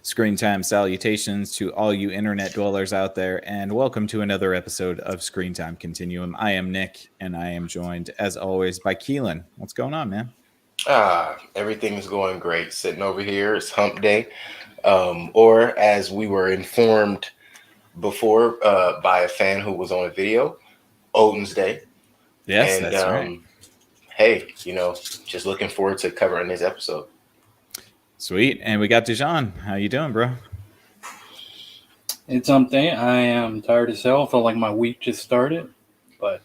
Screen time salutations to all you internet dwellers out there, and welcome to another episode of Screen Time Continuum. I am Nick, and I am joined, as always, by Keelan. What's going on, man? Everything's going great. Sitting over here, it's hump day. Or as we were informed before by a fan who was on a video, Odin's Day. Yes, And that's right. Hey, just looking forward to covering this episode. Sweet. And we got Dijon. How you doing, bro? It's something. I am tired as hell. Felt like my week just started, but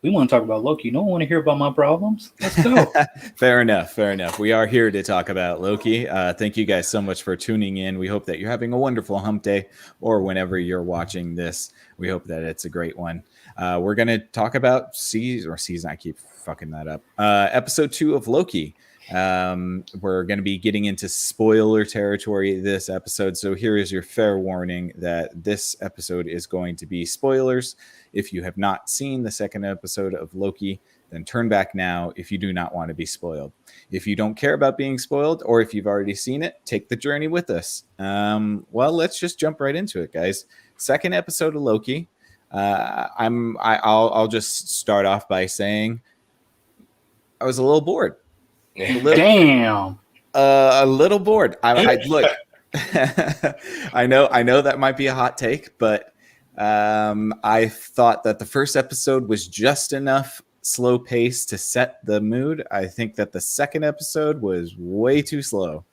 we want to talk about Loki. You don't want to hear about my problems? Let's go. Fair enough. Fair enough. We are here to talk about Loki. Thank you guys so much for tuning in. We hope that you're having a wonderful hump day, or whenever you're watching this, we hope that it's a great one. We're going to talk about season. I keep fucking that up. Episode 2 of Loki. We're going to be getting into spoiler territory this episode. So here is your fair warning that this episode is going to be spoilers. If you have not seen the second episode of Loki, then turn back now if you do not want to be spoiled. If you don't care about being spoiled, or if you've already seen it, take the journey with us. Well, let's just jump right into it, guys. Second episode of Loki. I'll just start off by saying I was a little bored. Damn. A little bored. I look. I know that might be a hot take, but I thought that the first episode was just enough slow pace to set the mood. I think that the second episode was way too slow.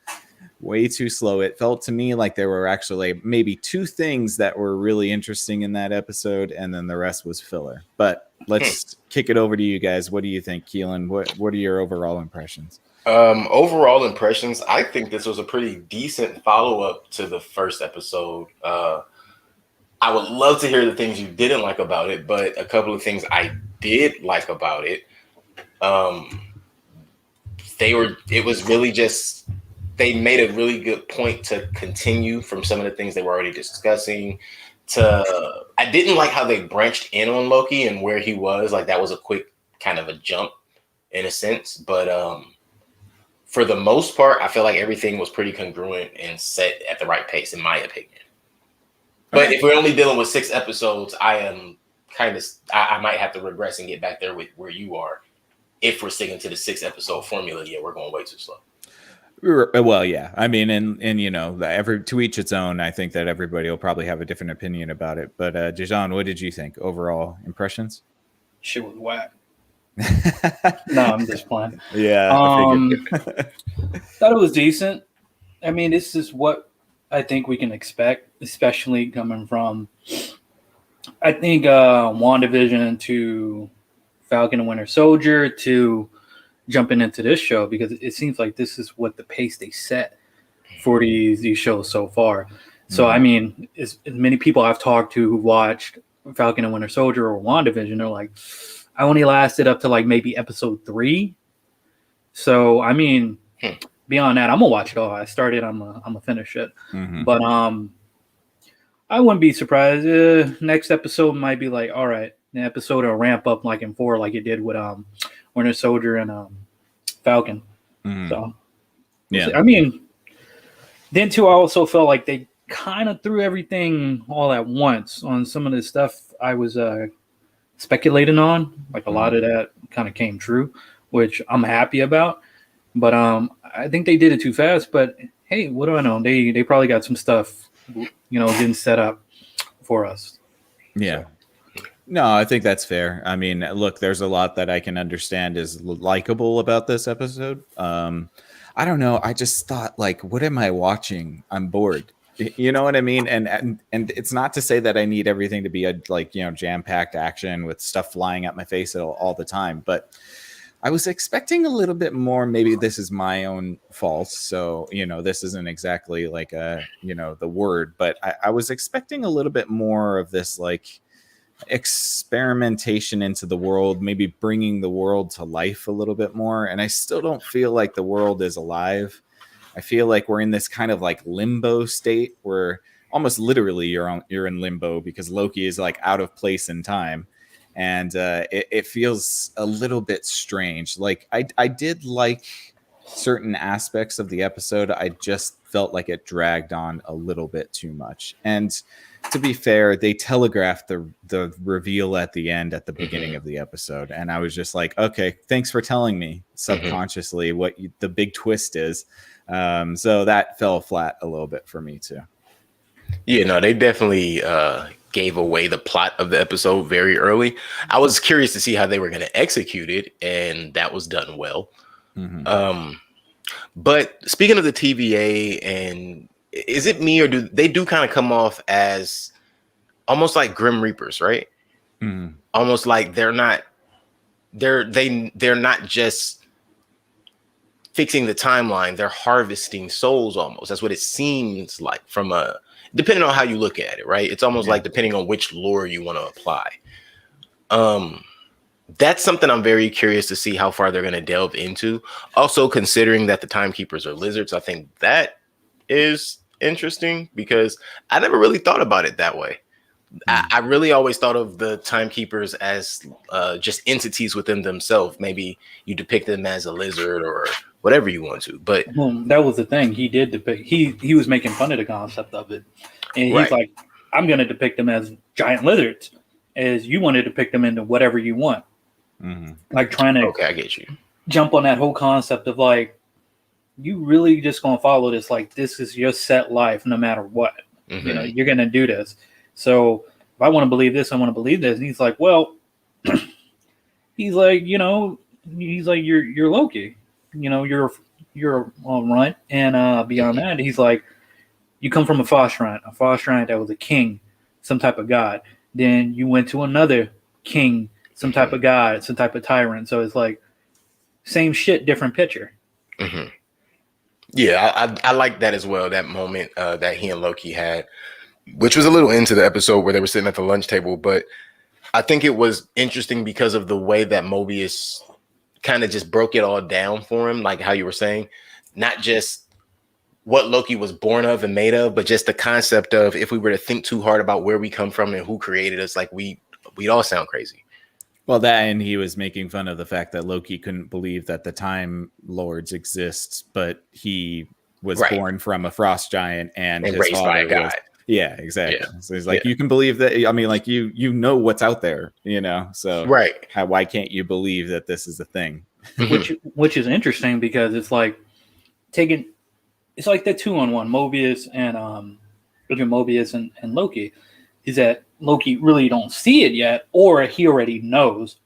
It felt to me like there were actually maybe 2 things that were really interesting in that episode, and then the rest was filler. But let's kick it over to you guys. What do you think, Keelan? What are your overall impressions? Overall impressions, I think this was a pretty decent follow-up to the first episode. I would love to hear the things you didn't like about it, but a couple of things I did like about it. It was really just, they made a really good point to continue from some of the things they were already discussing. I didn't like how they branched in on Loki and where he was. Like, that was a quick kind of a jump in a sense. But for the most part, I feel like everything was pretty congruent and set at the right pace, in my opinion. But if we're only dealing with 6 episodes, I might have to regress and get back there with where you are. If we're sticking to the 6 episode formula, we're going way too slow. Well, yeah. I mean, and to each its own. I think that everybody will probably have a different opinion about it. But Dijon, what did you think? Overall impressions? Shit was whack. No, I'm just playing. Yeah. Thought it was decent. I mean, this is what I think we can expect, especially coming from, I think, WandaVision to Falcon and Winter Soldier to jumping into this show, because it seems like this is what the pace they set for these shows so far. So, I mean, as many people I've talked to who watched Falcon and Winter Soldier or WandaVision, they're like, I only lasted up to like maybe episode 3. So, I mean, beyond that, I'm gonna watch it all. I started, I'm gonna finish it. But I wouldn't be surprised. Next episode might be like, all right, the episode will ramp up like in 4, like it did with Winter Soldier and Falcon. So yeah, I mean, then too, I also felt like they kind of threw everything all at once on some of the stuff I was speculating on. Like a lot of that kind of came true, which I'm happy about. But I think they did it too fast. But hey, what do I know? They probably got some stuff, getting set up for us. Yeah. No, I think that's fair. I mean, look, there's a lot that I can understand is likable about this episode. I don't know. I just thought, like, what am I watching? I'm bored. You know what I mean? And it's not to say that I need everything to be a jam-packed action with stuff flying at my face all the time, but I was expecting a little bit more. Maybe this is my own fault. So, this isn't exactly like the word, but I was expecting a little bit more of this, like, experimentation into the world, maybe bringing the world to life a little bit more. And I still don't feel like the world is alive. I feel like we're in this kind of like limbo state where almost literally you're in limbo, because Loki is like out of place in time. And it feels a little bit strange. Like I did like certain aspects of the episode. I just felt like it dragged on a little bit too much. And to be fair, they telegraphed the reveal at the end at the beginning of the episode, and I was just like, okay, thanks for telling me subconsciously what the big twist is. So that fell flat a little bit for me too. Yeah, no, they definitely gave away the plot of the episode very early. I was curious to see how they were going to execute it, and that was done well. But speaking of the TVA, and is it me, or do they kind of come off as almost like Grim Reapers, right? Almost like they're not just fixing the timeline, they're harvesting souls almost. That's what it seems like from depending on how you look at it, right? It's almost like depending on which lore you want to apply. That's something I'm very curious to see how far they're going to delve into. Also, considering that the timekeepers are lizards, I think that is interesting because I never really thought about it that way. I really always thought of the timekeepers as just entities within themselves. Maybe you depict them as a lizard or whatever you want to. But that was the thing. He did depict. He was making fun of the concept of it, and he's like, "I'm going to depict them as giant lizards, as you want to depict them into whatever you want." Like trying to I get you. Jump on that whole concept of like, you really just gonna follow this, like this is your set life no matter what. You know, you're gonna do this. So if I want to believe this, I want to believe this. And he's like, well, he's like, you're Loki. You know, you're on runt. And beyond that, he's like, you come from a Foshrant that was a king, some type of god. Then you went to another king, some type of god, some type of tyrant. So it's like same shit, different picture. Yeah, I like that as well. That moment that he and Loki had, which was a little into the episode where they were sitting at the lunch table. But I think it was interesting because of the way that Mobius kind of just broke it all down for him, like how you were saying, not just what Loki was born of and made of, but just the concept of if we were to think too hard about where we come from and who created us, like we'd all sound crazy. Well, that, and he was making fun of the fact that Loki couldn't believe that the Time Lords exist, but he was born from a frost giant and his raised by a god. Yeah, exactly. Yeah. So he's like, you can believe that. I mean, like you know what's out there, you know. So why can't you believe that this is a thing? Which is interesting because it's like it's like the 2-on-1 Mobius and Loki. Is that Loki really don't see it yet, or he already knows,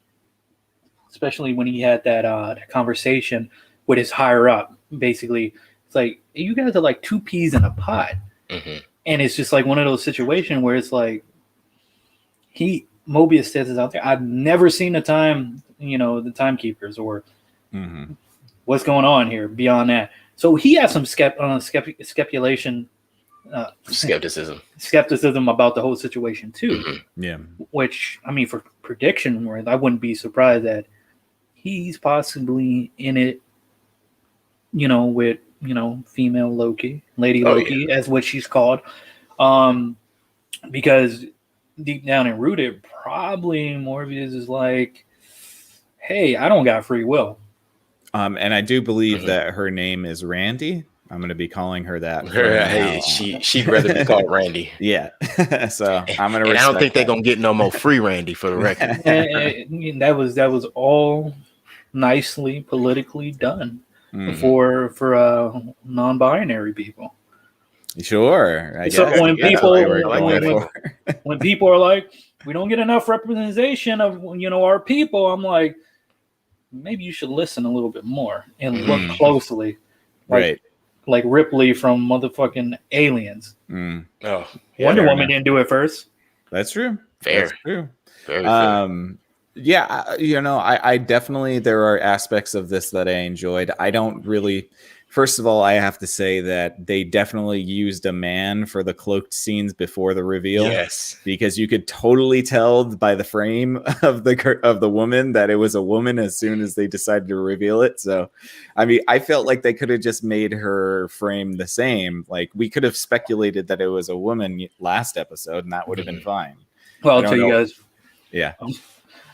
especially when he had that conversation with his higher up. Basically, it's like, you guys are like two peas in a pod. And it's just like one of those situations where it's like Mobius says is out there. I've never seen the timekeepers or what's going on here beyond that. So he has some skepticism about the whole situation too. Yeah. Which, I mean, for prediction worth, I wouldn't be surprised that he's possibly in it, with, female Loki, Lady Loki, as what she's called. Because deep down and rooted, probably Morbius is like, hey, I don't got free will. And I do believe that her name is Randy. I'm going to be calling her that. Hey, she'd rather be called Randy. Yeah. So I'm going to. And I don't think they're going to get no more free Randy, for the record. and that was all nicely politically done for non-binary people. Sure. I so guess. when people are like, we don't get enough representation of our people, I'm like, maybe you should listen a little bit more and look closely. Like Ripley from motherfucking Aliens. Wonder Woman didn't do it first. That's true. Fair. That's true. Very fair. Yeah, I definitely, there are aspects of this that I enjoyed. I don't really, first of all, I have to say that they definitely used a man for the cloaked scenes before the reveal. Yes, because you could totally tell by the frame of the woman that it was a woman as soon as they decided to reveal it. So, I mean, I felt like they could have just made her frame the same. Like, we could have speculated that it was a woman last episode, and that would have been fine. Well, I'll tell you guys. Yeah.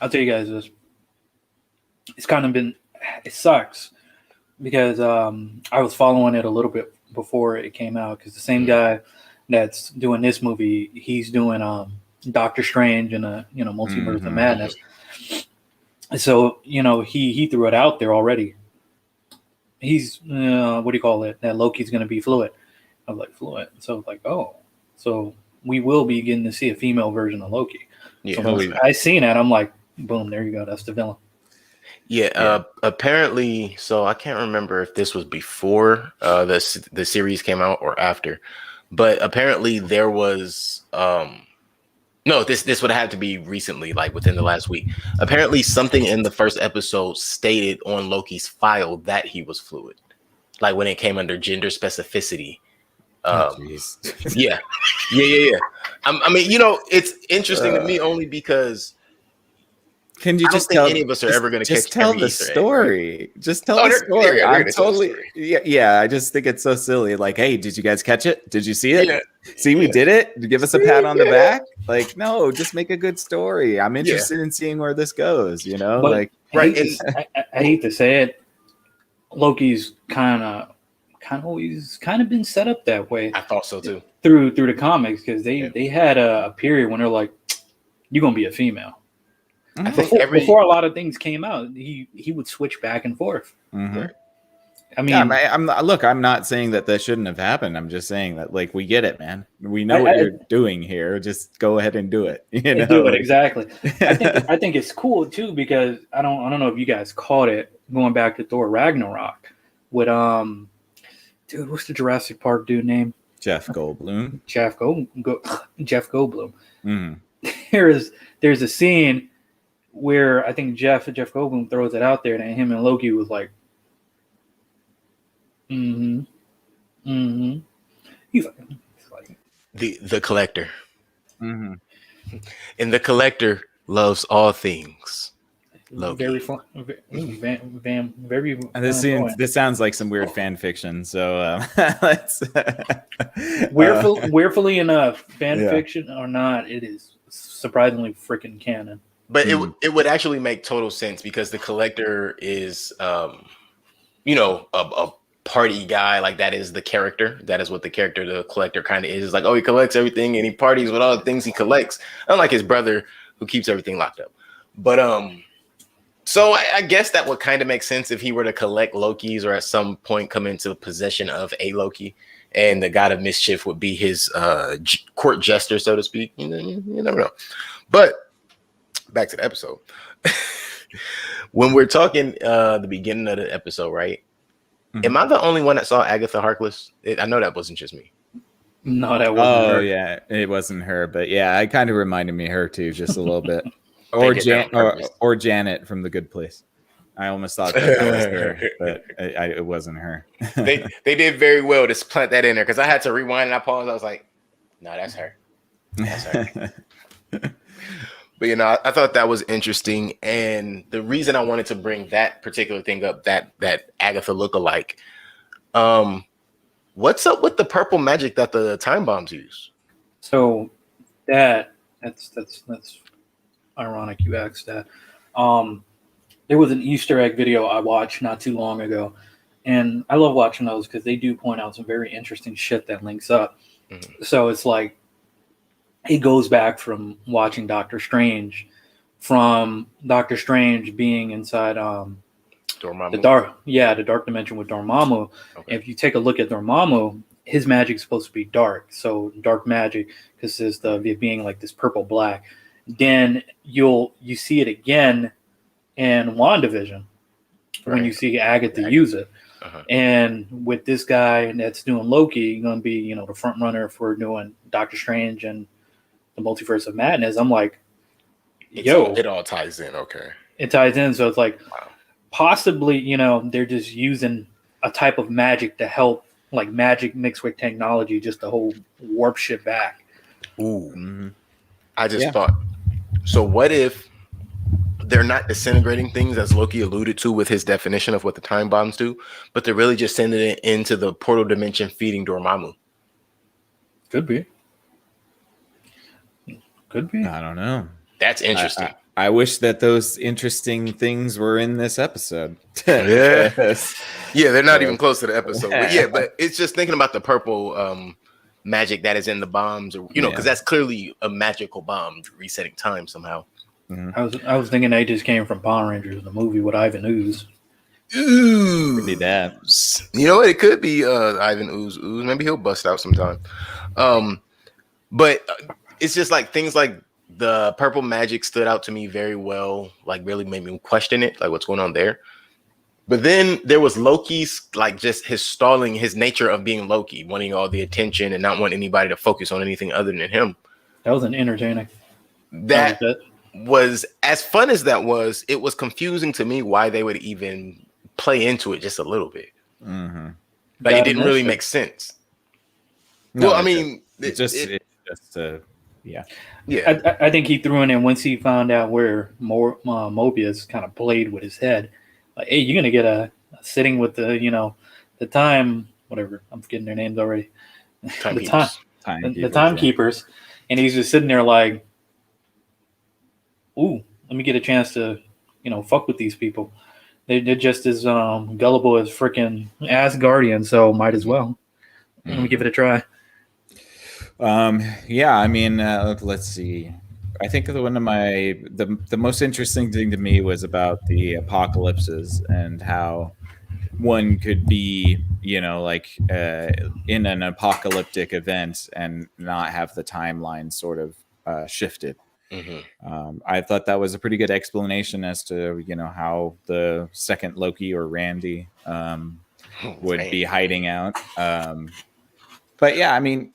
I'll tell you guys this. It's kind of been, it sucks because I was following it a little bit before it came out, because the same guy that's doing this movie, he's doing Doctor Strange and Multiverse of Madness. So he threw it out there already. He's what do you call it? That Loki's going to be fluid. I was like, fluid. So I was like, oh, so we will be getting to see a female version of Loki. Yeah, so I seen that. I'm like, boom, there you go. That's the villain. Yeah, apparently. So I can't remember if this was before the series came out or after, but apparently there was no, this would have to be recently, like within the last week. Apparently, something in the first episode stated on Loki's file that he was fluid, like when it came under gender specificity. Yeah. I mean, it's interesting to me only because. Can you just tell any of us are ever going to catch tell the story? Right? Just tell the story. I'm totally yeah. I just think it's so silly. Like, hey, did you guys catch it? Did you see it? Yeah. See, we did it. Give us a pat on the back. Like, no, just make a good story. I'm interested in seeing where this goes. But, like, right? I hate to say it. Loki's kind of been set up that way. I thought so too. Through the comics, because they had a period when they're like, you're gonna be a female. I think before a lot of things came out, he would switch back and forth. Mm-hmm. I mean, I'm not saying that shouldn't have happened. I'm just saying that, like, we get it, man. We know what you're doing here. Just go ahead and do it. Do it exactly. I think it's cool too, because I don't know if you guys caught it, going back to Thor Ragnarok with dude, what's the Jurassic Park dude name? Jeff Goldblum. Jeff Goldblum. Mm-hmm. There's a scene where I think Jeff Goldblum throws it out there, and him and Loki was like, he's like the collector. Mm-hmm. And the collector loves all things Loki. Very fun. Very. This sounds like some weird fan fiction. So let's. Weirfully enough, fan fiction or not, it is surprisingly freaking canon. But it would actually make total sense, because the collector is, a party guy. Like, that is the character. That is what the collector kind of is. It's like, oh, he collects everything and he parties with all the things he collects. Unlike his brother, who keeps everything locked up. But so I guess that would kind of make sense if he were to collect Lokis, or at some point come into possession of a Loki, and the god of mischief would be his court jester, so to speak. You never know. But back to the episode. When we're talking the beginning of the episode, right? Mm-hmm. Am I the only one that saw Agatha Harkness? I know that wasn't just me. No, that wasn't her. Oh, yeah, it wasn't her. But yeah, it kind of reminded me of her too, just a little bit. Or Janet from The Good Place. I almost thought that was her, but it wasn't her. they did very well to plant that in there, because I had to rewind and I paused. I was like, no, that's her. That's her. But I thought that was interesting, and the reason I wanted to bring that particular thing up, that Agatha lookalike, what's up with the purple magic that the time bombs use? So that's ironic you asked that. There was an Easter egg video I watched not too long ago, and I love watching those because they do point out some very interesting shit that links up. Mm-hmm. So it's like, it goes back from watching Doctor Strange, being inside Dormammu. the dark dimension with Dormammu. Okay. If you take a look at Dormammu, his magic is supposed to be dark, so dark magic, because it's it being like this purple black. Then you see it again in WandaVision, when you see Agatha use it. Uh-huh. And with this guy that's doing Loki, going to be the front runner for doing Doctor Strange and the Multiverse of Madness. I'm like, it all ties in. Okay, it ties in. So it's like, possibly they're just using a type of magic to help, like magic mixed with technology, just the whole warp shit back. Ooh, mm-hmm. I just thought. So what if they're not disintegrating things, as Loki alluded to with his definition of what the time bombs do, but they're really just sending it into the portal dimension, feeding Dormammu? Could be. I don't know. That's interesting. I wish that those interesting things were in this episode. Yeah. Yes. Yeah, they're not even close to the episode. But yeah, but it's just thinking about the purple magic that is in the bombs, or because that's clearly a magical bomb resetting time somehow. Mhm. I was thinking they just came from Power Rangers, the movie with Ivan Ooze. Ooh, Maybe that. you know what? It could be Ivan Ooze. Maybe he'll bust out sometime. But it's just like things like the purple magic stood out to me very well. Like really made me question it, like what's going on there. But then there was Loki's, like just his stalling, his nature of being Loki, wanting all the attention and not wanting anybody to focus on anything other than him. That was an entertaining. That was as fun as that was. It was confusing to me why they would even play into it just a little bit. Mm-hmm. Like it didn't really make sense. No, well, I mean, it's just yeah. I think he threw in, and once he found out where Mobius kind of played with his head, like, hey, you're gonna get a sitting with the the time, whatever, I'm forgetting their names already. The timekeepers, and he's just sitting there like, ooh, let me get a chance to fuck with these people. They're just as gullible as freaking Asgardian, so might as well. Let me give it a try. Yeah, I mean, let's see. I think one of the most interesting thing to me was about the apocalypses and how one could be, like in an apocalyptic event and not have the timeline sort of shifted. Mm-hmm. I thought that was a pretty good explanation as to how the second Loki or Randy would be hiding out. But yeah, I mean,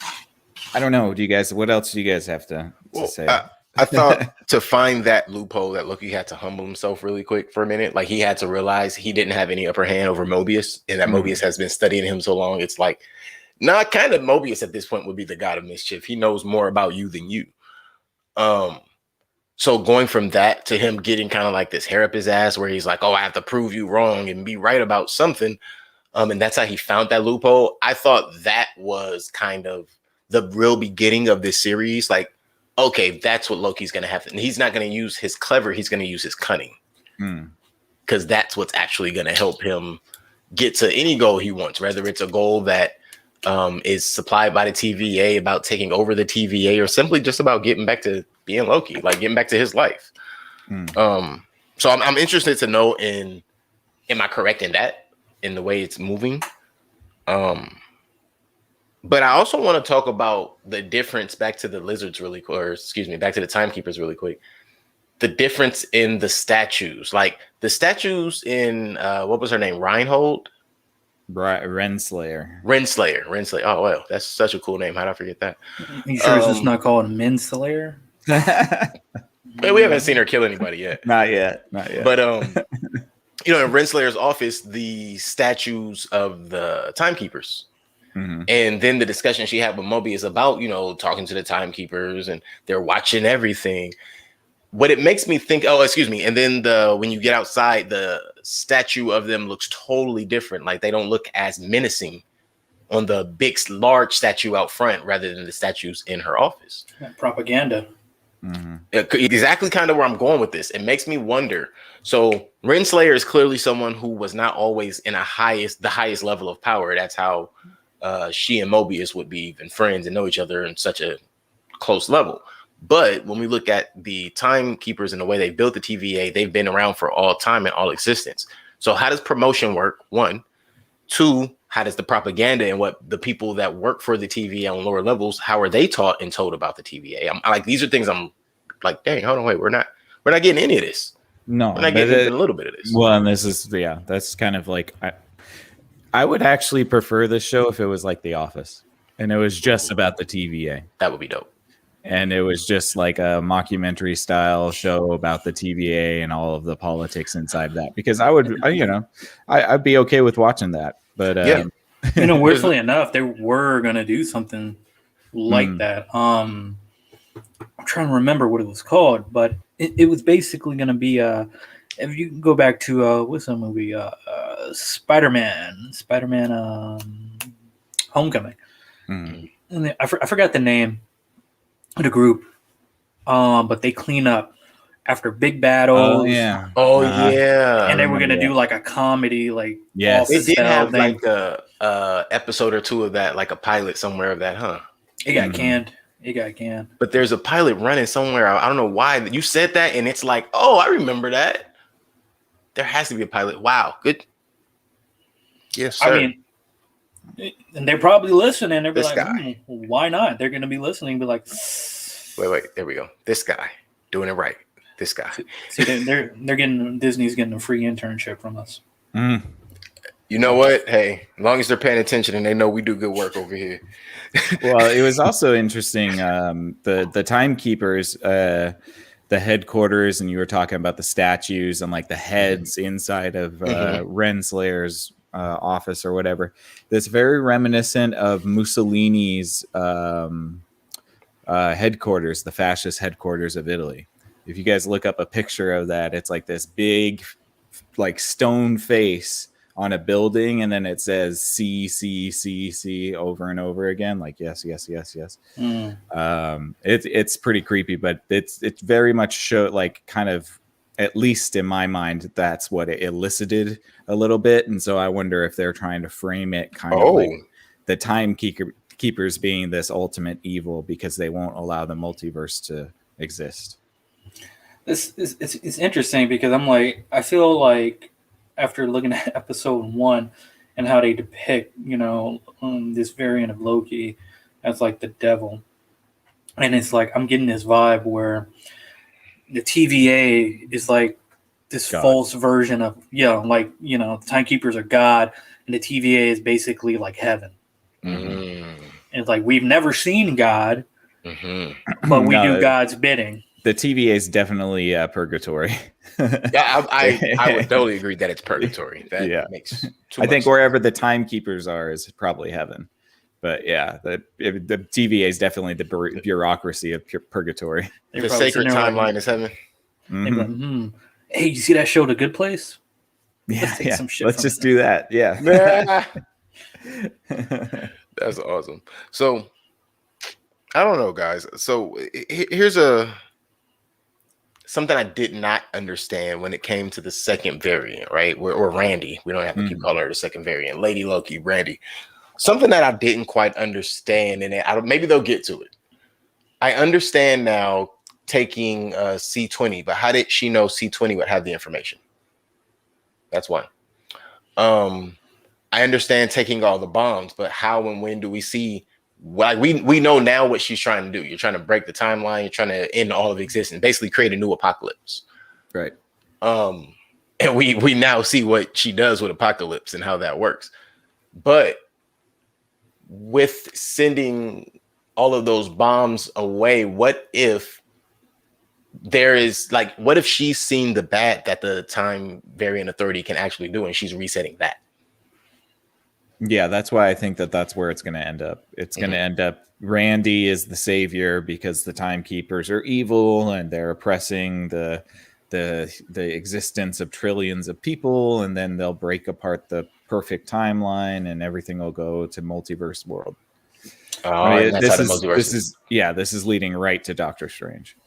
I don't know. What else do you guys have to say? I thought to find that loophole that Loki had to humble himself really quick for a minute. Like he had to realize he didn't have any upper hand over Mobius, and that Mobius has been studying him so long. It's like, kind of Mobius at this point would be the god of mischief. He knows more about you than you. So going from that to him getting kind of like this hair up his ass where he's like, oh, I have to prove you wrong and be right about something. And that's how he found that loophole. I thought that was kind of the real beginning of this series. Like, okay, that's what Loki's going to have. And he's not going to use his clever. He's going to use his cunning. Because that's what's actually going to help him get to any goal he wants, whether it's a goal that is supplied by the TVA about taking over the TVA or simply just about getting back to being Loki, like getting back to his life. So I'm interested to know am I correct in that, in the way it's moving? But I also want to talk about the difference back to the lizards really quick, or excuse me, back to the timekeepers really quick. The difference in the statues, like the statues in what was her name? Reinhold? Renslayer. Oh, well, that's such a cool name. How did I forget that? You sure it's just not called Menslayer? We haven't seen her kill anybody yet. Not yet. But in Renslayer's office, the statues of the timekeepers. And then the discussion she had with Mobius about, talking to the timekeepers and they're watching everything. What it makes me think, and then when you get outside, the statue of them looks totally different. Like they don't look as menacing on the big, large statue out front rather than the statues in her office. Propaganda. Exactly kind of where I'm going with this. It makes me wonder. So Renslayer is clearly someone who was not always in the highest level of power. That's how she and Mobius would be even friends and know each other in such a close level. But when we look at the timekeepers and the way they built the TVA, they've been around for all time and all existence. So how does promotion work? 1, 2, how does the propaganda and what the people that work for the TVA on lower levels, how are they taught and told about the TVA? I'm like, these are things I'm like, dang, hold on, wait, we're not getting any of this. No, we're not getting even a little bit of this. Well, and this is that's kind of like I would actually prefer this show if it was like The Office and it was just about the TVA. That would be dope. And it was just like a mockumentary style show about the TVA and all of the politics inside that, because I'd be okay with watching that. But weirdly enough, they were going to do something like that. I'm trying to remember what it was called, but it was basically going to be if you go back to what's the movie, Spider-Man, Homecoming. And I forgot the name of the group, but they clean up after big battles. Oh yeah. Oh Uh-huh. yeah. And they were remember gonna do that. like a comedy, like Yes. office It did style have thing. like a episode or two of that, like a pilot somewhere of that, huh? It got Mhm. canned. It got canned. But there's a pilot running somewhere. I don't know why you said that, and it's like, oh, I remember that. There has to be a pilot. Wow, good. Yes, sir. I mean, and they're probably listening. They'll be This like, guy. why not? They're gonna be listening. Be like, wait, there we go. This guy doing it right. This guy. see, they're getting Disney's getting a free internship from us. Mm. You know what? Hey, as long as they're paying attention and they know we do good work over here. Well, it was also interesting. The timekeepers, the headquarters, and you were talking about the statues and like the heads inside of Renslayer's office or whatever. That's very reminiscent of Mussolini's headquarters, the fascist headquarters of Italy. If you guys look up a picture of that, it's like this big, like stone face on a building, and then it says C C C C over and over again, like yes, yes, yes, yes. It's pretty creepy, but it's very much show like kind of, at least in my mind, that's what it elicited a little bit, and so I wonder if they're trying to frame it kind of like the timekeepers being this ultimate evil because they won't allow the multiverse to exist. It's interesting because I'm like, I feel like after looking at episode 1 and how they depict, this variant of Loki as like the devil, and it's like I'm getting this vibe where the TVA is like this God. false version of timekeepers are God, and the TVA is basically like heaven. And it's like we've never seen God, but we do God's bidding. The TVA is definitely purgatory. Yeah, I would totally agree that it's purgatory. That makes too much think sense. wherever the timekeepers are is probably heaven. But yeah, the TVA is definitely the bureaucracy of purgatory. The sacred timeline is heaven. Hey, you see that show, The Good Place? Let's take some shit. Let's just do that. Yeah. That's awesome. So I don't know, guys. So here's something I did not understand when it came to the second variant, right? Or Randy. We don't have to keep calling her the second variant. Lady Loki, Randy. Something that I didn't quite understand, and maybe they'll get to it. I understand now taking C20, but how did she know C20 would have the information? That's one. I understand taking all the bombs, but how and when do we see? Like we know now what she's trying to do. You're trying to break the timeline. You're trying to end all of existence, basically create a new apocalypse. Right. And we now see what she does with apocalypse and how that works. But with sending all of those bombs away, what if there is what if she's seen the bad that the time variant authority can actually do, and she's resetting that? Yeah, that's why I think that's where it's going to end up. It's going to end up Randy is the savior because the timekeepers are evil and they're oppressing the existence of trillions of people, and then they'll break apart the perfect timeline and everything will go to multiverse world. This is leading right to Doctor Strange.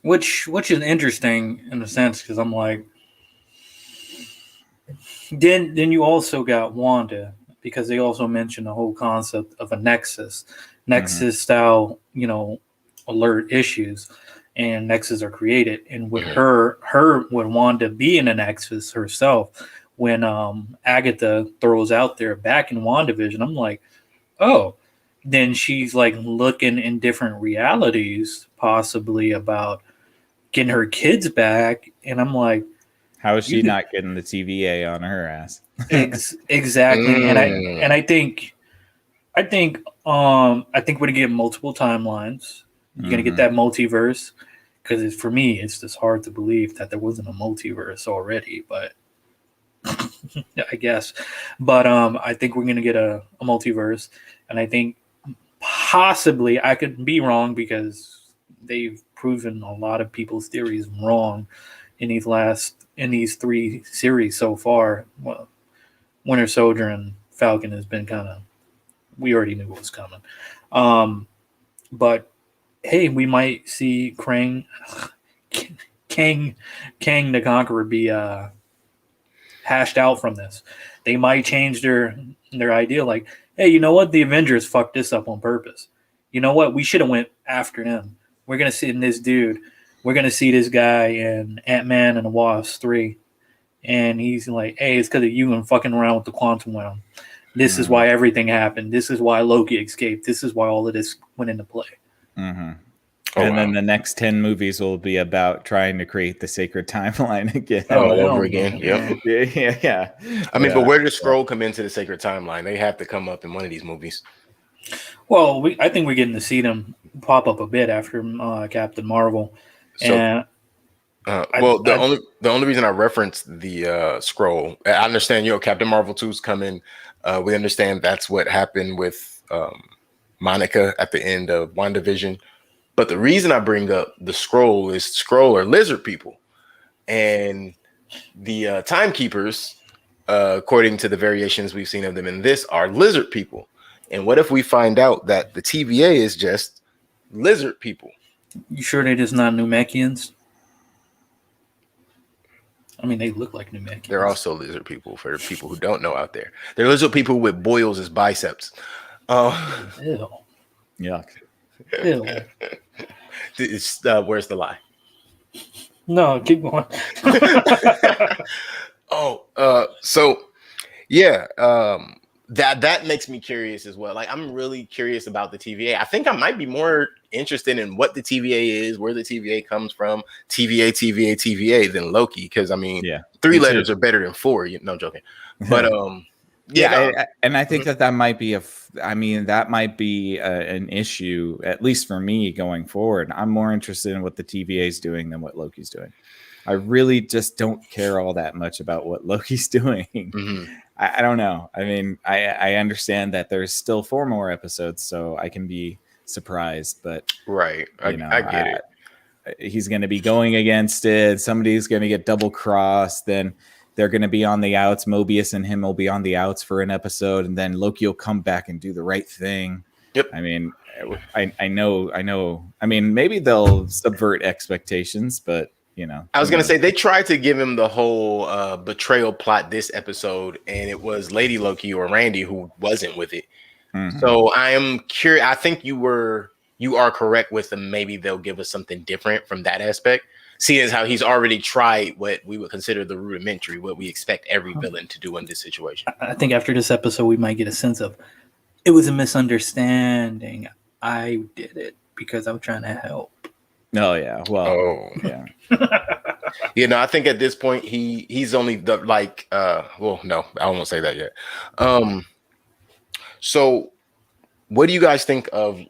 Which is interesting in a sense, because I'm like, then you also got Wanda, because they also mentioned the whole concept of a Nexus style, alert issues, and Nexus are created. And with with Wanda being a Nexus herself, when Agatha throws out there back in WandaVision, I'm like, oh, then she's like looking in different realities, possibly about getting her kids back. And I'm like, how is she not getting the TVA on her ass? Exactly. And I think we're gonna get multiple timelines. You're gonna get that multiverse, because for me, it's just hard to believe that there wasn't a multiverse already. But I guess. But I think we're gonna get a multiverse, and I think possibly, I could be wrong because they've proven a lot of people's theories wrong in these 3 series so far. Well, Winter Soldier and Falcon has been we already knew what was coming. But hey, we might see Krang. Kang the Conqueror be hashed out from this. They might change their idea. Like, hey, you know what? The Avengers fucked this up on purpose. You know what? We should have went after them. We're gonna see in this dude. We're gonna see this guy in Ant-Man and the Wasp 3, and he's like, hey, it's because of you and fucking around with the quantum realm. This is why everything happened. This is why Loki escaped. This is why all of this went into play. Mm-hmm. Oh, and wow. then the next 10 movies will be about trying to create the sacred timeline again. all hell over no. again. Yep. Yeah. I mean, but where does Scroll come into the sacred timeline? They have to come up in one of these movies. Well, I think we're getting to see them pop up a bit after Captain Marvel. So, And the only reason I referenced the Scroll, I understand, Captain Marvel 2's coming. We understand that's what happened with Monica at the end of WandaVision. But the reason I bring up the Scroll is Scroll are lizard people. And the Timekeepers, according to the variations we've seen of them in this, are lizard people. And what if we find out that the TVA is just lizard people? you sure they're just not Namekians? I mean, they look like Namekians. They're also lizard people for the people who don't know out there. They're lizard people with boils as biceps. Ew. Yuck. Ew. Where's the lie? No, keep going. That makes me curious as well. Like, I'm really curious about the TVA. I think I might be more interested in what the TVA is, where the TVA comes from, TVA than Loki, because I mean, 3 letters are better than 4. No, I'm joking. But and I think that might be that might be an issue, at least for me going forward. I'm more interested in what the TVA is doing than what Loki's doing. I really just don't care all that much about what Loki's doing. Mm-hmm. I don't know. I mean, I understand that there's still 4 more episodes, so I can be surprised. But right, I get it. He's going to be going against it. Somebody's going to get double crossed. Then they're going to be on the outs. Mobius and him will be on the outs for an episode, and then Loki will come back and do the right thing. Yep. I mean, I know. I mean, maybe they'll subvert expectations, but I was going to say they tried to give him the whole betrayal plot this episode, and it was Lady Loki or Randy who wasn't with it. Mm-hmm. So I am curious. I think you are correct with them. Maybe they'll give us something different from that aspect, seeing as how he's already tried what we would consider the rudimentary, what we expect every villain to do in this situation. I think after this episode, we might get a sense of it was a misunderstanding. I did it because I'm trying to help. Oh yeah. Well. Yeah. I think at this point he's only no, I won't say that yet. So what do you guys think of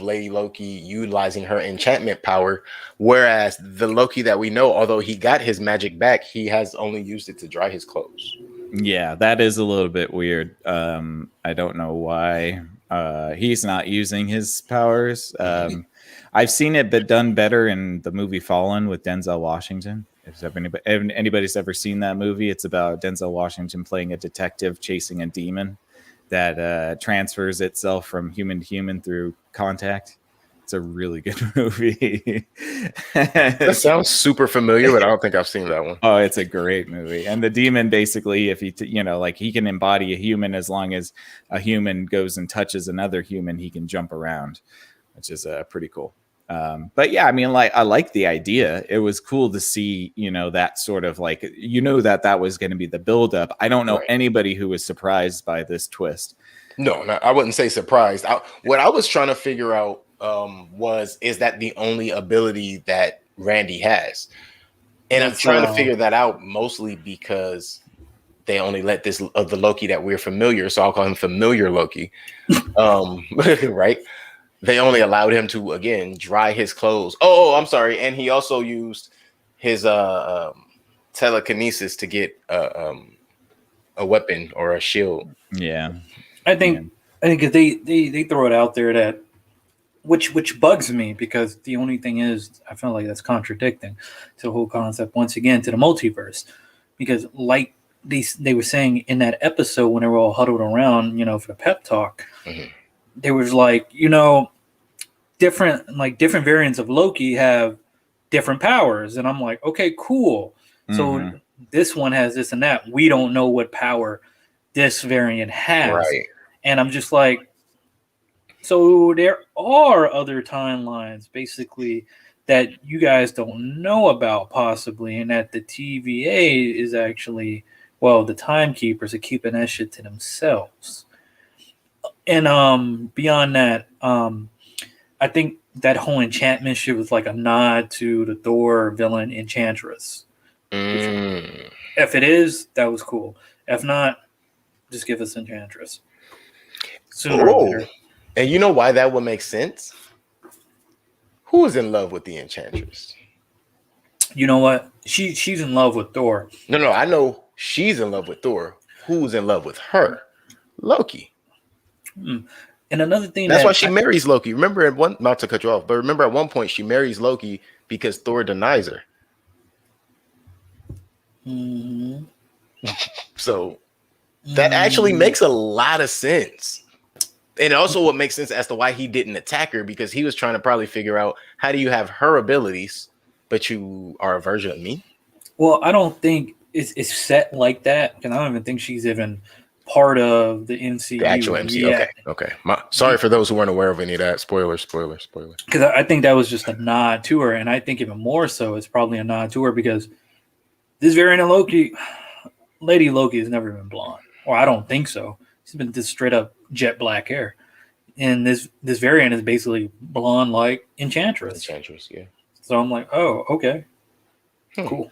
Lady Loki utilizing her enchantment power, whereas the Loki that we know, although he got his magic back, he has only used it to dry his clothes? Yeah, that is a little bit weird. I don't know why he's not using his powers. I've seen it but done better in the movie Fallen with Denzel Washington. If anybody's ever seen that movie, it's about Denzel Washington playing a detective chasing a demon that transfers itself from human to human through contact. It's a really good movie. That sounds super familiar, but I don't think I've seen that one. Oh, it's a great movie. And the demon, basically, if he can embody a human, as long as a human goes and touches another human, he can jump around, which is pretty cool. But yeah, I mean, I like the idea. It was cool to see, that sort of that was going to be the buildup. I don't know anybody who was surprised by this twist. No, I wouldn't say surprised. What I was trying to figure out is that the only ability that Randy has? And I'm trying to figure that out mostly because they only let this of the Loki that we're familiar. So I'll call him familiar Loki. Right. They only allowed him to, again, dry his clothes. Oh, I'm sorry. And he also used his telekinesis to get a weapon or a shield. Yeah. I think they throw it out there that which bugs me, because the only thing is I feel like that's contradicting to the whole concept once again to the multiverse, because like they were saying in that episode when they were all huddled around, for the pep talk, there was different variants of Loki have different powers, and I'm like, okay, cool. So this one has this and that. We don't know what power this variant has, Right. and I'm just like, so there are other timelines basically that you guys don't know about possibly, and that the TVA is actually, well, the timekeepers are keeping that shit to themselves. And beyond that, I think that whole enchantment shit was like a nod to the Thor villain Enchantress. If it is, that was cool. If not, just give us Enchantress. Sooner or later. And you know why that would make sense? Who is in love with the Enchantress? You know what? She's in love with Thor. No, I know she's in love with Thor. Who's in love with her? Loki. And another thing that's why she marries Loki. Remember not to cut you off, but remember at one point she marries Loki because Thor denies her. So that actually makes a lot of sense. And also what makes sense as to why he didn't attack her, because he was trying to probably figure out, how do you have her abilities, but you are a version of me? Well, I don't think it's set like that, and I don't even think she's even part of the MCU. The actual MCU. Yeah. Okay. Sorry for those who weren't aware of any of that. Spoiler. Because I think that was just a nod to her, and I think even more so, it's probably a nod to her because this variant of Loki, Lady Loki, has never been blonde, or I don't think so. She's been just straight up jet black hair, and this variant is basically blonde like Enchantress. Yeah. So I'm like, oh, okay, cool.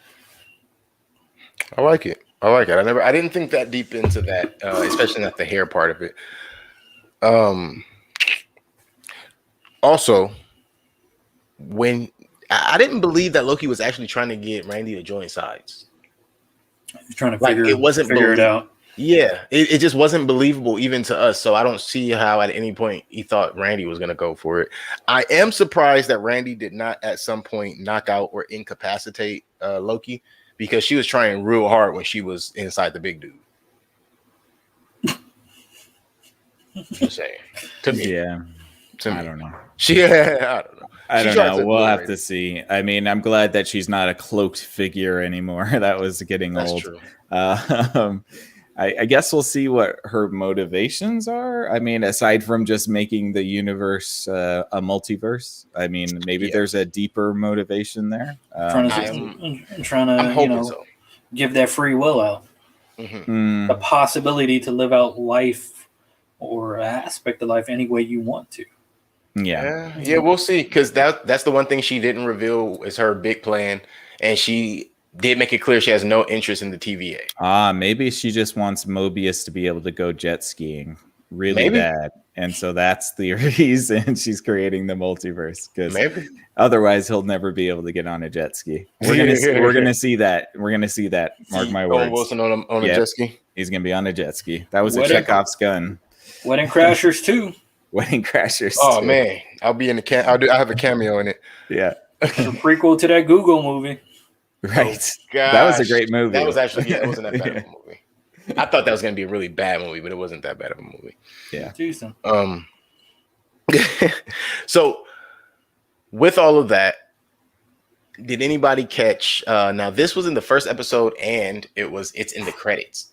I like it. I didn't think that deep into that, especially not the hair part of it. Also, when I didn't believe that Loki was actually trying to get Randy to join sides. He's trying to figure it out. Yeah, it just wasn't believable even to us. So I don't see how at any point he thought Randy was going to go for it. I am surprised that Randy did not at some point knock out or incapacitate Loki, because she was trying real hard when she was inside the big dude. Just saying. To me. Yeah. To me. I don't know. I don't know. We'll have to see. I mean, I'm glad that she's not a cloaked figure anymore. That was getting old. True. I guess we'll see what her motivations are. I mean, aside from just making the universe a multiverse, I mean, maybe there's a deeper motivation there. Trying to give that free will out. The possibility to live out life or aspect of life any way you want to. Yeah, we'll see, because that's the one thing she didn't reveal is her big plan, and she did make it clear she has no interest in the TVA. Maybe she just wants Mobius to be able to go jet skiing really bad, and so that's the reason she's creating the multiverse. Because otherwise, he'll never be able to get on a jet ski. We're gonna see that. We're gonna see that. Mark my words. Owen Wilson on a jet ski. He's gonna be on a jet ski. That was a Chekhov's gun. Wedding Crashers 2. Wedding Crashers. Oh man, I'll be in the I have a cameo in it. Yeah, it's a prequel to that Google movie. Right. That was a great movie. That was actually, it wasn't that bad of a movie. I thought that was going to be a really bad movie, but it wasn't that bad of a movie. Yeah. Decent. So with all of that, did anybody catch, now this was in the first episode and it's in the credits.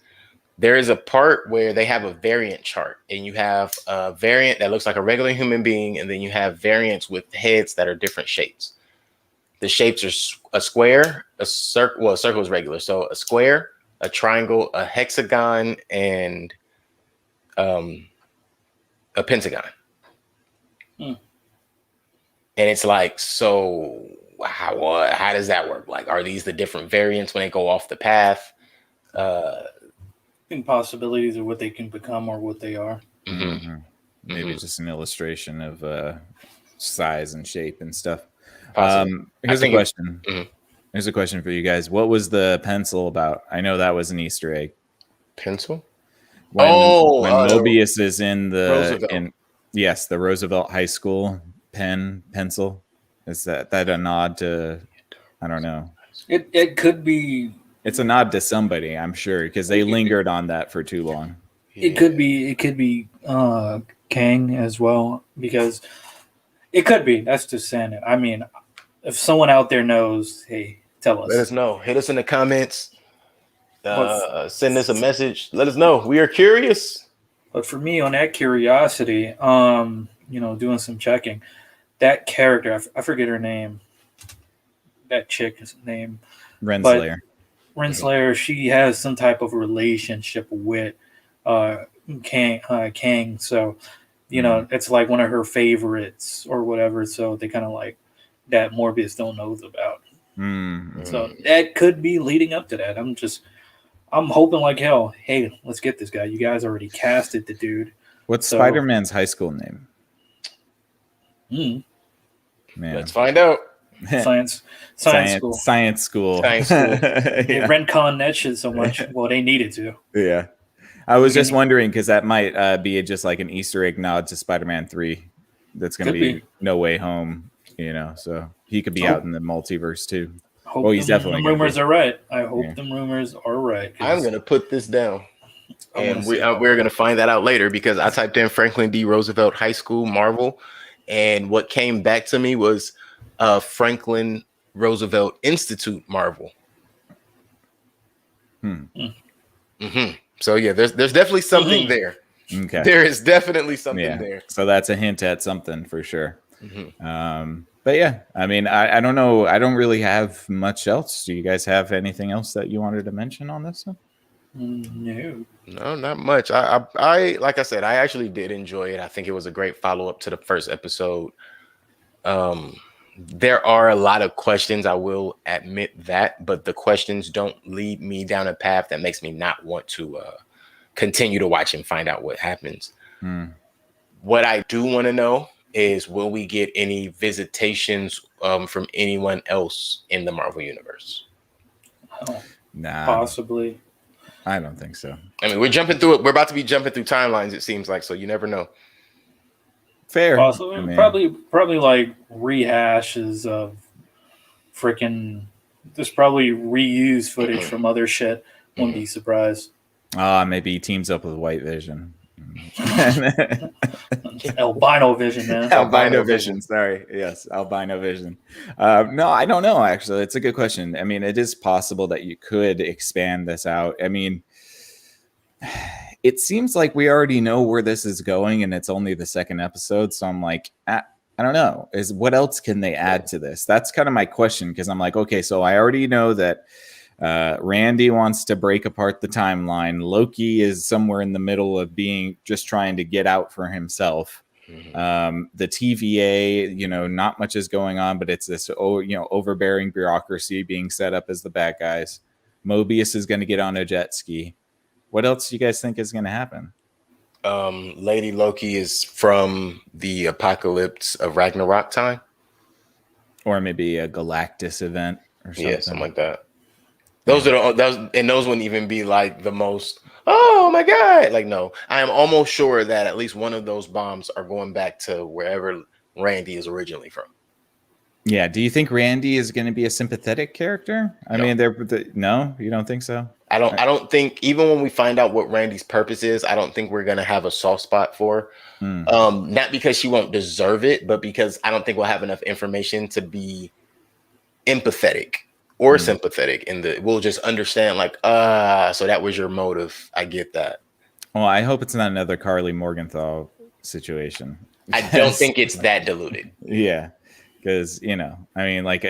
There is a part where they have a variant chart, and you have a variant that looks like a regular human being, and then you have variants with heads that are different shapes. The shapes are a square, a circle. Well, a circle is regular. So a square, a triangle, a hexagon, and a pentagon. And it's like, so how does that work? Like, are these the different variants when they go off the path? I think possibilities of what they can become or what they are. Maybe just an illustration of size and shape and stuff. Here's a question. Here's a question for you guys. What was the pencil about? I know that was an Easter egg. Pencil? When Mobius is in the the Roosevelt High School pencil. Is that a nod to? I don't know. It could be. It's a nod to somebody, I'm sure, because they lingered on that for too long. It could be Kang as well, because it could be. That's just saying it. I mean, if someone out there knows, hey, tell us. Let us know. Hit us in the comments. Send us a message. Let us know. We are curious. But for me, on that curiosity, doing some checking, that character, I forget her name. That chick's name. Renslayer. Renslayer, she has some type of relationship with Kang. So, it's like one of her favorites or whatever. So they kind of like that Morbius don't know about. So that could be leading up to that. I'm hoping like hell. Hey, let's get this guy. You guys already casted the dude. What's Spider-Man's high school name? Man. Let's find out. Science school. Science school. They retcon that shit so much. Well, they needed to. Yeah. I was just wondering because that might be just like an Easter egg nod to Spider-Man 3. That's going to be No Way Home, so he could be out in the multiverse too. Well, he's definitely. The rumors are right. I hope the rumors are right. I'm going to put this down. And we're going to find that out later because I typed in Franklin D. Roosevelt High School Marvel. And what came back to me was Franklin Roosevelt Institute Marvel. So yeah, there's definitely something there. Okay, there is definitely something there. So that's a hint at something for sure. But yeah, I mean, I don't know. I don't really have much else. Do you guys have anything else that you wanted to mention on this one? No, not much. I like I said, I actually did enjoy it. I think it was a great follow-up to the first episode. There are a lot of questions, I will admit that, but the questions don't lead me down a path that makes me not want to continue to watch and find out what happens. What I do want to know is, will we get any visitations from anyone else in the Marvel Universe? Nah, possibly. I don't think so. I mean, we're jumping through it. We're about to be jumping through timelines, it seems like, so you never know. Fair. Possibly, probably like rehashes of freaking. There's probably reused footage from other shit. Wouldn't be surprised. Maybe he teams up with White Vision. Albino Vision, man. Albino Vision. Sorry. Yes, Albino Vision. No, I don't know. Actually, it's a good question. I mean, it is possible that you could expand this out. I mean, it seems like we already know where this is going, and it's only the second episode. So I'm like, I don't know. What else can they add to this? That's kind of my question, because I'm like, okay, so I already know that Randy wants to break apart the timeline. Loki is somewhere in the middle of just trying to get out for himself. The TVA, not much is going on, but it's this overbearing bureaucracy being set up as the bad guys. Mobius is going to get on a jet ski. What else do you guys think is going to happen? Lady Loki is from the apocalypse of Ragnarok time, or maybe a Galactus event or something. Yeah, something like that. Those wouldn't even be like the most, oh my God. Like, no, I am almost sure that at least one of those bombs are going back to wherever Randy is originally from. Yeah. Do you think Randy is going to be a sympathetic character? I mean, no, you don't think so? I don't think, even when we find out what Randy's purpose is, I don't think we're going to have a soft spot for her. Not because she won't deserve it, but because I don't think we'll have enough information to be empathetic or sympathetic, we'll just understand like, so that was your motive. I get that. Well, I hope it's not another Carly Morgenthau situation. I don't think it's that diluted. Yeah. Because, I mean, like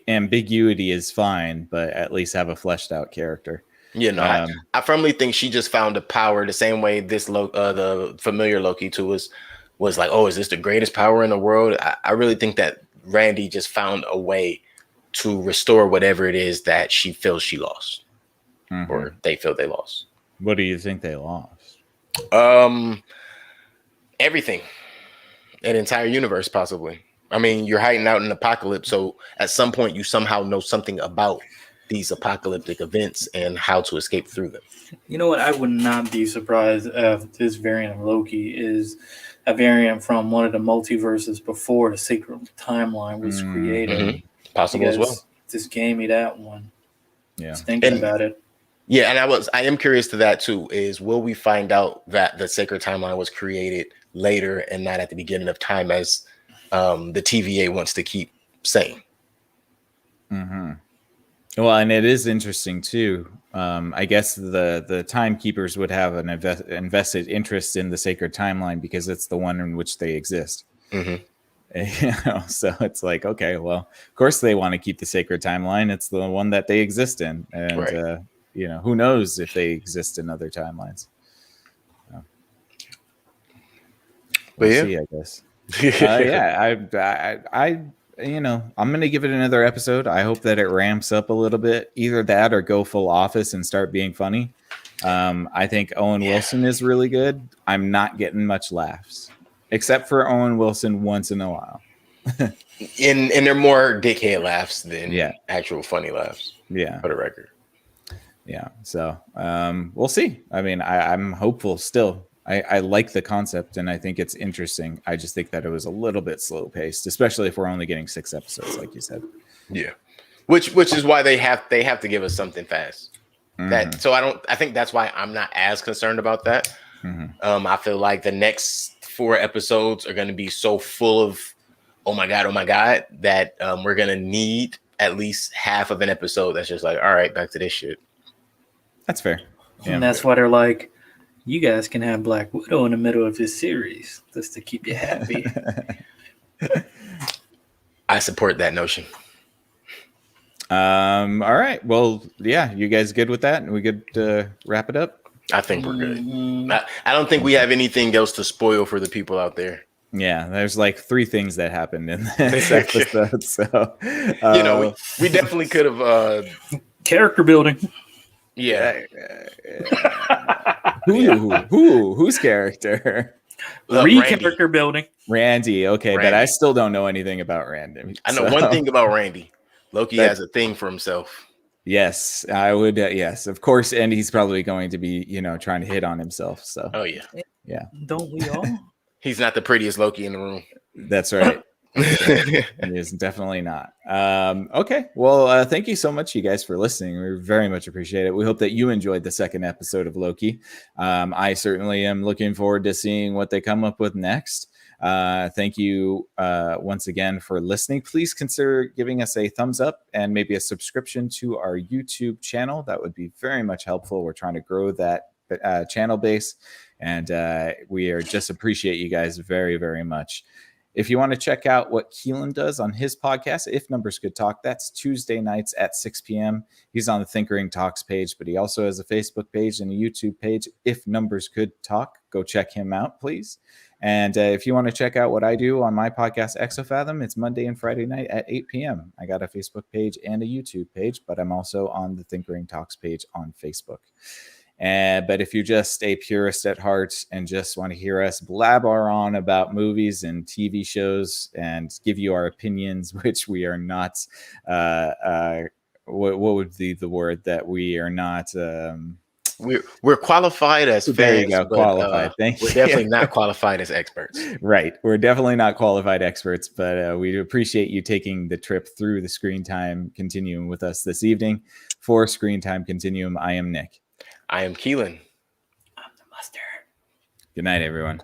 ambiguity is fine, but at least have a fleshed out character. I firmly think she just found a power the same way this the familiar Loki too was like, oh, is this the greatest power in the world? I really think that Randy just found a way to restore whatever it is that she feels she lost, or they feel they lost. What do you think they lost? Everything, an entire universe, possibly. I mean, you're hiding out in an apocalypse, so at some point you somehow know something about these apocalyptic events and how to escape through them. You know what? I would not be surprised if this variant of Loki is a variant from one of the multiverses before the sacred timeline was created. Possible as well. Just gave me that one. Yeah. Just thinking about it. Yeah, and I am curious to that too, is will we find out that the sacred timeline was created later and not at the beginning of time as the TVA wants to keep saying? Mm-hmm. Well, and it is interesting too. I guess the timekeepers would have an invested interest in the sacred timeline because it's the one in which they exist. Mm-hmm. So it's like, okay, well, of course they want to keep the sacred timeline. It's the one that they exist in, and Right. who knows if they exist in other timelines. But We'll yeah. see, I guess. I I'm gonna give it another episode. I hope that it ramps up a little bit, either that or go full office and start being funny. I think Owen Wilson is really good. I'm not getting much laughs, except for Owen Wilson once in a while. And they're more dickhead laughs than Yeah. actual funny laughs. Yeah, For the record. yeah. So we'll see. I mean, I'm hopeful still. I like the concept and I think it's interesting. I just think that it was a little bit slow paced, especially if we're only getting 6 episodes, like you said. Yeah. Which is why they have to give us something fast. Mm-hmm. I think that's why I'm not as concerned about that. Mm-hmm. I feel like the next 4 episodes are going to be so full of oh my god that we're going to need at least half of an episode that's just like, all right, back to this shit. That's fair. Yeah. And that's why they're like, you guys can have Black Widow in the middle of this series just to keep you happy. I support that notion. All right. Well, yeah, you guys good with that? And we good to wrap it up? I think we're good. Mhm. I don't think we have anything else to spoil for the people out there. Yeah, there's like 3 things that happened in this episode. So, we definitely could have. Character building. Yeah. Whose character? Character building. Randy. Okay, but I still don't know anything about Randy. I know one thing about Randy. Loki has a thing for himself. Yes, I would. Yes, of course, and he's probably going to be, trying to hit on himself. So. Oh yeah. Yeah. Don't we all? He's not the prettiest Loki in the room. That's right. He is definitely not. Okay. Well, thank you so much, you guys, for listening. We very much appreciate it. We hope that you enjoyed the second episode of Loki. I certainly am looking forward to seeing what they come up with next. Thank you once again for listening. Please consider giving us a thumbs up and maybe a subscription to our YouTube channel. That would be very much helpful. We're trying to grow that channel base, and we just appreciate you guys very, very much. If you want to check out what Keelan does on his podcast, If Numbers Could Talk, that's Tuesday nights at 6 p.m. He's on the Thinkering Talks page, but he also has a Facebook page and a YouTube page, If Numbers Could Talk. Go check him out, please. And if you want to check out what I do on my podcast, Exofathom, it's Monday and Friday night at 8 p.m. I got a Facebook page and a YouTube page, but I'm also on the Thinkering Talks page on Facebook. But if you're just a purist at heart and just want to hear us blabber on about movies and TV shows and give you our opinions, which we are not, what would be the word that we are not? We're qualified as fans. There you go, qualified. Thank you. We're definitely not qualified as experts. Right. We're definitely not qualified experts, but we appreciate you taking the trip through the Screen Time Continuum with us this evening. For Screen Time Continuum, I am Nick. I am Keelan. I'm the mustard. Good night, everyone.